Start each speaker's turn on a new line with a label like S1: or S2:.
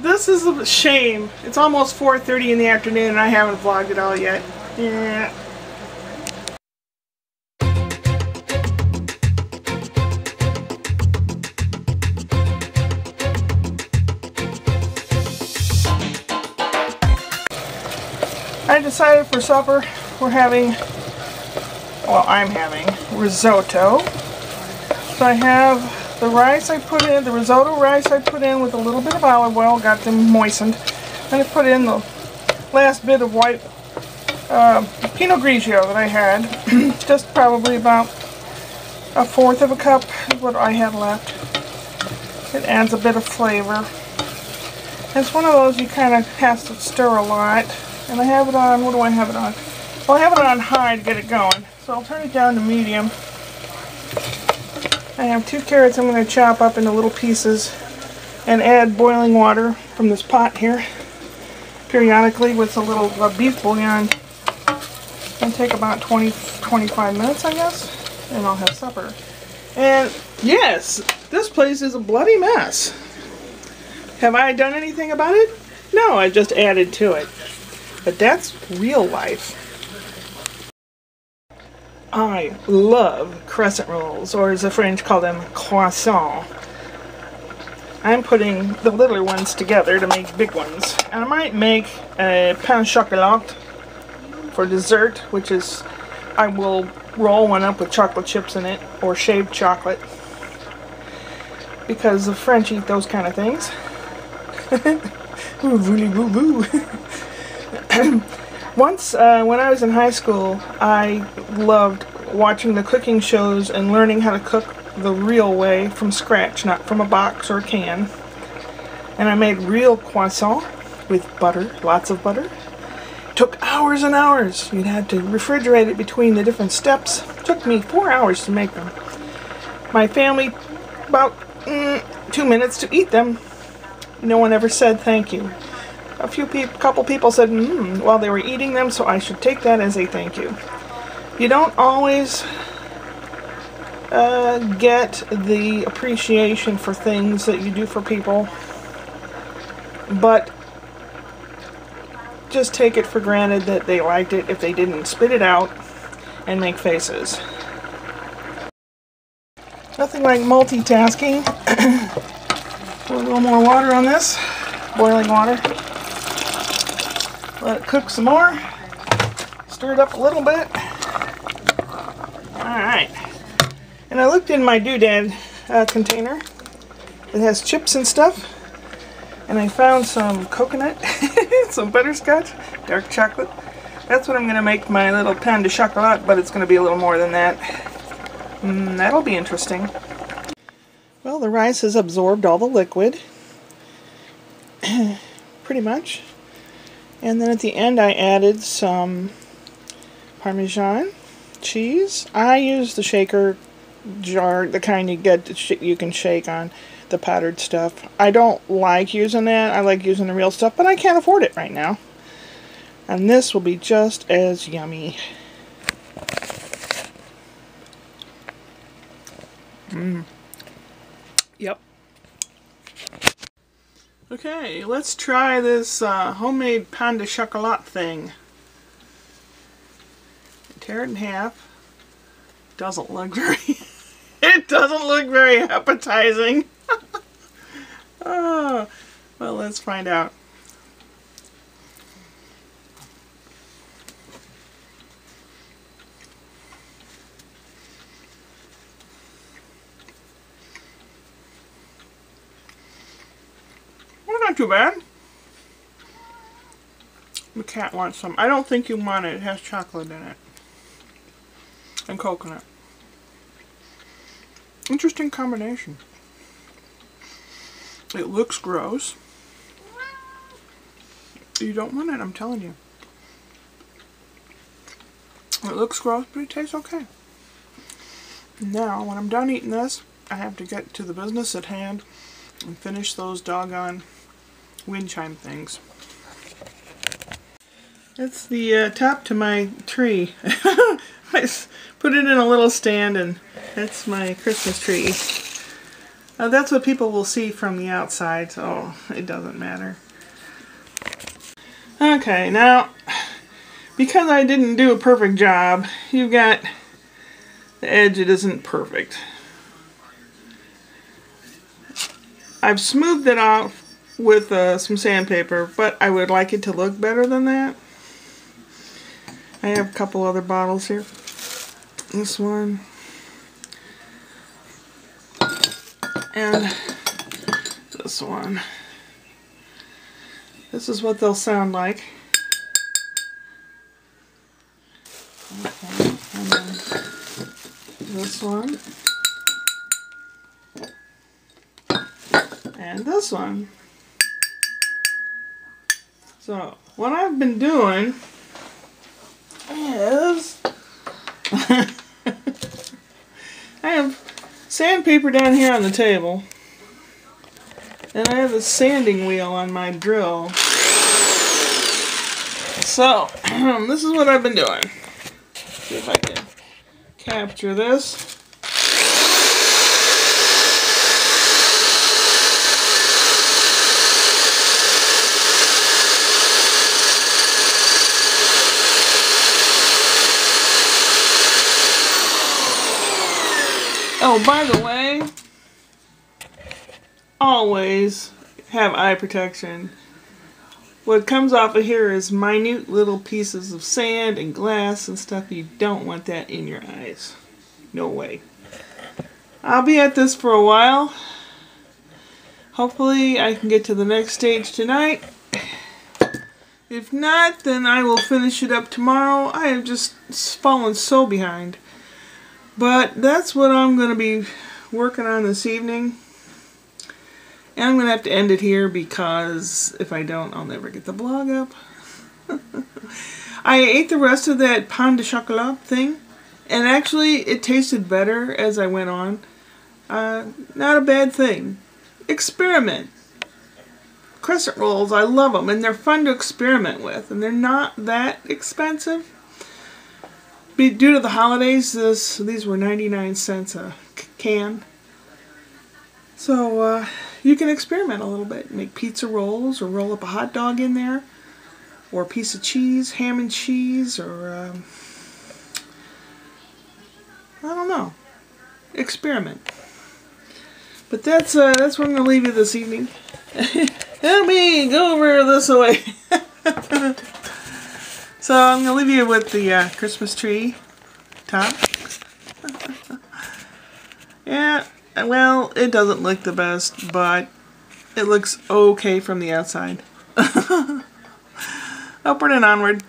S1: This is a shame. It's almost 4:30 in the afternoon and I haven't vlogged it all yet. Yeah. I decided for supper we're having, well, I'm having risotto. So I have the rice I put in, the risotto rice I put in with a little bit of olive oil, got them moistened. Then I put in the last bit of white Pinot Grigio that I had. Just probably about 1/4 of a cup is what I had left. It adds a bit of flavor. It's one of those you kind of have to stir a lot. And I have it on, what do I have it on? Well, I have it on high to get it going. So I'll turn it down to medium. I have 2 carrots I'm going to chop up into little pieces and add boiling water from this pot here periodically with a little beef bouillon. It'll take about 20-25 minutes, I guess, and I'll have supper. And yes, this place is a bloody mess. Have I done anything about it? No, I just added to it. But that's real life. I love crescent rolls, or as the French call them, croissants. I'm putting the littler ones together to make big ones. And I might make a pain au chocolat for dessert, which is, I will roll one up with chocolate chips in it, or shaved chocolate. Because the French eat those kind of things. Ooh, voulez-vous. Once, when I was in high school, I loved watching the cooking shows and learning how to cook the real way from scratch, not from a box or a can. And I made real croissant with butter, lots of butter. It took hours and hours. You'd have to refrigerate it between the different steps. It took me 4 hours to make them. My family, about 2 minutes to eat them. No one ever said thank you. Couple people said, while they were eating them, so I should take that as a thank you. You don't always get the appreciation for things that you do for people, but just take it for granted that they liked it if they didn't spit it out and make faces. Nothing like multitasking. Put a little more water on this, boiling water. Let it cook some more. Stir it up a little bit. Alright. And I looked in my doodad container. It has chips and stuff. And I found some coconut, some butterscotch, dark chocolate. That's what I'm going to make my little pain de chocolat, but it's going to be a little more than that. That'll be interesting. Well, the rice has absorbed all the liquid. Pretty much. And then at the end I added some Parmesan cheese. I use the shaker jar, the kind you get you can shake on the powdered stuff. I don't like using that. I like using the real stuff, but I can't afford it right now. And this will be just as yummy. Yep. Okay, let's try this homemade pain de chocolat thing. Tear it in half. Doesn't look very it doesn't look very appetizing. Oh, well, let's find out. Well, not too bad. The cat wants some. I don't think you want it. It has chocolate in it. And coconut. Interesting combination. It looks gross. You don't want it, I'm telling you. It looks gross, but it tastes okay. Now, when I'm done eating this, I have to get to the business at hand and finish those doggone wind chime things. That's the top to my tree. I put it in a little stand, and that's my Christmas tree. That's what people will see from the outside, so it doesn't matter. Okay, now, because I didn't do a perfect job, you've got the edge, it isn't perfect. I've smoothed it off with some sandpaper, but I would like it to look better than that. I have a couple other bottles here. This one. And this one. This is what they'll sound like. Okay, and then this one. And this one. So, what I've been doing is I have sandpaper down here on the table, and I have a sanding wheel on my drill. So, this is what I've been doing. See if I can capture this. Oh, by the way, always have eye protection. What comes off of here is minute little pieces of sand and glass and stuff. You don't want that in your eyes. No way. I'll be at this for a while. Hopefully I can get to the next stage tonight. If not, then I will finish it up tomorrow. I have just fallen so behind. But that's what I'm going to be working on this evening. And I'm going to have to end it here because if I don't, I'll never get the blog up. I ate the rest of that pain de chocolat thing. And actually, it tasted better as I went on. Not a bad thing. Experiment. Crescent rolls, I love them. And they're fun to experiment with. And they're not that expensive. Due to the holidays, these were 99 cents a can. So you can experiment a little bit. Make pizza rolls or roll up a hot dog in there. Or a piece of cheese, ham and cheese, or I don't know. Experiment. But that's where I'm going to leave you this evening. Let me go over this way. So I'm going to leave you with the Christmas tree top. Yeah, well, it doesn't look the best, but it looks okay from the outside. Upward and onward.